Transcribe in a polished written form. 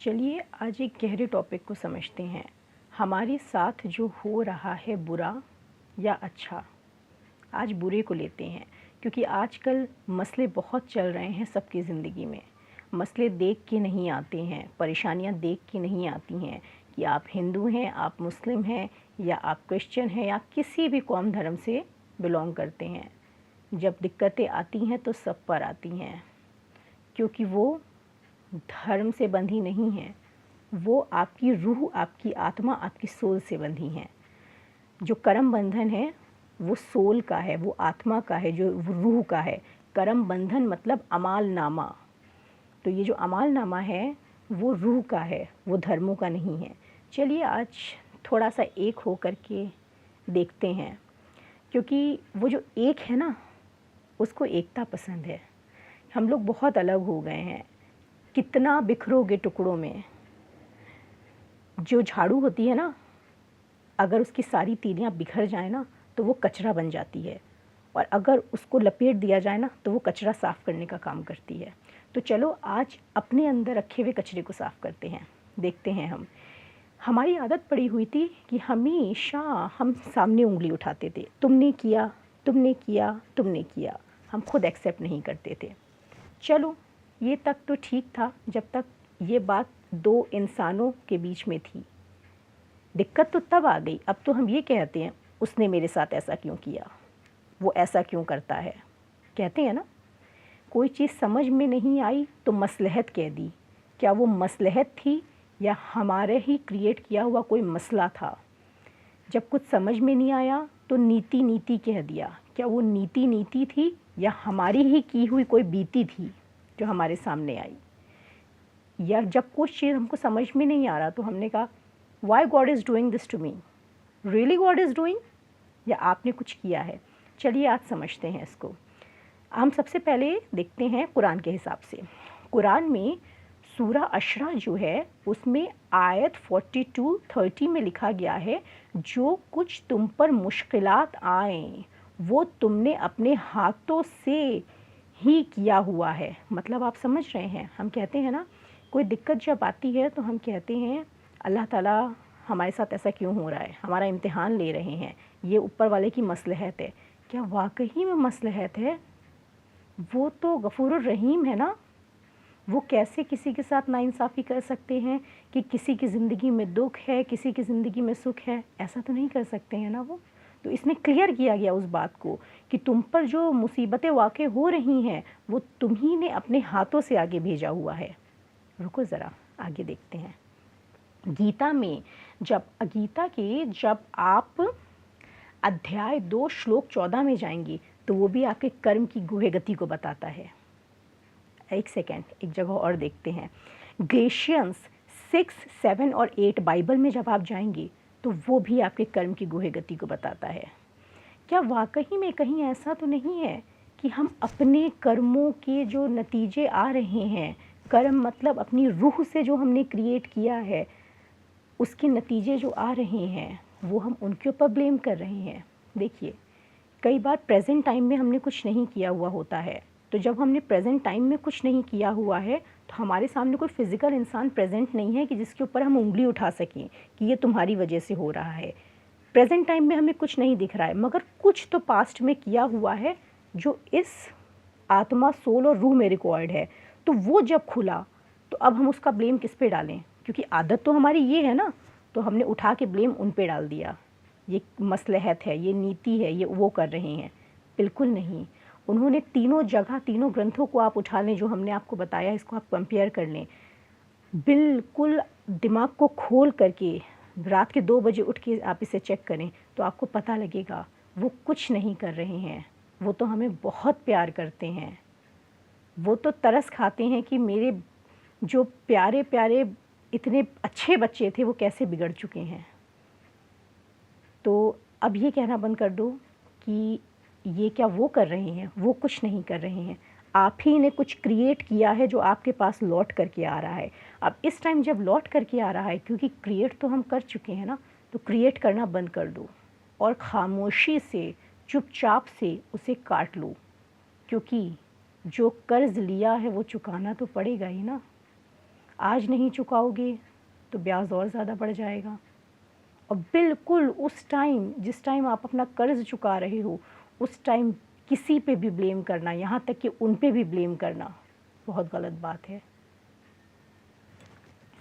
चलिए आज एक गहरे टॉपिक को समझते हैं। हमारे साथ जो हो रहा है बुरा या अच्छा, आज बुरे को लेते हैं क्योंकि आजकल मसले बहुत चल रहे हैं सबकी ज़िंदगी में। मसले देख के नहीं आते हैं, परेशानियां देख के नहीं आती हैं कि आप हिंदू हैं, आप मुस्लिम हैं या आप क्रिश्चियन हैं या किसी भी कौम धर्म से बिलोंग करते हैं। जब दिक्कतें आती हैं तो सब पर आती हैं क्योंकि वो धर्म से बंधी नहीं हैं, वो आपकी रूह, आपकी आत्मा, आपकी सोल से बंधी हैं। जो कर्म बंधन है वो सोल का है, वो आत्मा का है, जो रूह का है। कर्म बंधन मतलब अमाल नामा। तो ये जो अमाल नामा है वो रूह का है, वो धर्मों का नहीं है। चलिए आज थोड़ा सा एक हो कर के देखते हैं, क्योंकि वो जो एक है ना, उसको एकता पसंद है। हम लोग बहुत अलग हो गए हैं। कितना बिखरोगे टुकड़ों में। जो झाड़ू होती है ना, अगर उसकी सारी तीलियां बिखर जाए ना तो वो कचरा बन जाती है, और अगर उसको लपेट दिया जाए ना तो वो कचरा साफ़ करने का काम करती है। तो चलो आज अपने अंदर रखे हुए कचरे को साफ़ करते हैं। देखते हैं हमारी आदत पड़ी हुई थी कि हमेशा हम सामने उंगली उठाते थे, तुमने किया, तुमने किया, तुमने किया। हम खुद एक्सेप्ट नहीं करते थे। चलो ये तक तो ठीक था जब तक ये बात दो इंसानों के बीच में थी। दिक्कत तो तब आ गई, अब तो हम ये कहते हैं उसने मेरे साथ ऐसा क्यों किया, वो ऐसा क्यों करता है। कहते हैं ना, कोई चीज़ समझ में नहीं आई तो मसलहत कह दी। क्या वो मसलहत थी या हमारे ही क्रिएट किया हुआ कोई मसला था। जब कुछ समझ में नहीं आया तो नीति नीति कह दिया। क्या वो नीति नीति थी या हमारी ही की हुई कोई बीती थी जो हमारे सामने आई। या जब कुछ चीज़ हमको समझ में नहीं आ रहा तो हमने कहा why God is doing this to me, really God is doing, या आपने कुछ किया है। चलिए आज समझते हैं इसको। हम सबसे पहले देखते हैं कुरान के हिसाब से। कुरान में सूरा अशरा जो है उसमें आयत 42-30 में लिखा गया है, जो कुछ तुम पर मुश्किलात आए वो तुमने अपने हाथों से ही किया हुआ है। मतलब आप समझ रहे हैं, हम कहते हैं ना, कोई दिक्कत जब आती है तो हम कहते हैं अल्लाह ताला हमारे साथ ऐसा क्यों हो रहा है, हमारा इम्तिहान ले रहे हैं, ये ऊपर वाले की मसलहत है। क्या वाकई में मसलहत है? वो तो गफूरुर रहीम है ना। वो कैसे किसी के साथ नाइंसाफ़ी कर सकते हैं कि किसी की ज़िंदगी में दुख है, किसी की ज़िंदगी में सुख है। ऐसा तो नहीं कर सकते हैं ना वो। तो इसमें क्लियर किया गया उस बात को कि तुम पर जो मुसीबतें वाक़ई हो रही हैं वो तुम ही ने अपने हाथों से आगे भेजा हुआ है। रुको ज़रा आगे देखते हैं। गीता में जब आप अध्याय 2 श्लोक 14 में जाएंगी तो वो भी आपके कर्म की गुहे गति को बताता है। एक सेकेंड, एक जगह और देखते हैं। गलेशियंस 6, 7 और 8 बाइबल में जब आप जाएंगी तो वो भी आपके कर्म की गुहे गति को बताता है। क्या वाकई में कहीं ऐसा तो नहीं है कि हम अपने कर्मों के जो नतीजे आ रहे हैं, कर्म मतलब अपनी रूह से जो हमने क्रिएट किया है, उसके नतीजे जो आ रहे हैं वो हम उनके ऊपर ब्लेम कर रहे हैं। देखिए, कई बार प्रेजेंट टाइम में हमने कुछ नहीं किया हुआ होता है, तो जब हमने प्रेजेंट टाइम में कुछ नहीं किया हुआ है तो हमारे सामने कोई फिज़िकल इंसान प्रेजेंट नहीं है कि जिसके ऊपर हम उंगली उठा सकें कि ये तुम्हारी वजह से हो रहा है। प्रेजेंट टाइम में हमें कुछ नहीं दिख रहा है, मगर कुछ तो पास्ट में किया हुआ है जो इस आत्मा, सोल और रूह में रिकॉर्ड है। तो वो जब खुला तो अब हम उसका ब्लेम किस पे डालें, क्योंकि आदत तो हमारी ये है ना, तो हमने उठा के ब्लेम उन पे डाल दिया। ये मसलहत है, ये नीति है, ये वो कर रहे हैं। बिल्कुल नहीं। उन्होंने तीनों जगह, तीनों ग्रंथों को आप उठा लें जो हमने आपको बताया, इसको आप कंपेयर कर लें, बिल्कुल दिमाग को खोल करके रात के 2 बजे उठ के आप इसे चेक करें तो आपको पता लगेगा वो कुछ नहीं कर रहे हैं। वो तो हमें बहुत प्यार करते हैं। वो तो तरस खाते हैं कि मेरे जो प्यारे प्यारे इतने अच्छे बच्चे थे वो कैसे बिगड़ चुके हैं। तो अब ये कहना बंद कर दो कि ये क्या वो कर रहे हैं, वो कुछ नहीं कर रहे हैं। आप ही ने कुछ क्रिएट किया है जो आपके पास लौट करके आ रहा है। अब इस टाइम जब लौट करके आ रहा है, क्योंकि क्रिएट तो हम कर चुके हैं ना, तो क्रिएट करना बंद कर दो और खामोशी से, चुपचाप से उसे काट लो, क्योंकि जो कर्ज़ लिया है वो चुकाना तो पड़ेगा ही ना। आज नहीं चुकाओगे तो ब्याज और ज़्यादा बढ़ जाएगा। और बिल्कुल उस टाइम जिस टाइम आप अपना कर्ज़ चुका रहे हो, उस टाइम किसी पे भी ब्लेम करना, यहाँ तक कि उन पे भी ब्लेम करना बहुत गलत बात है।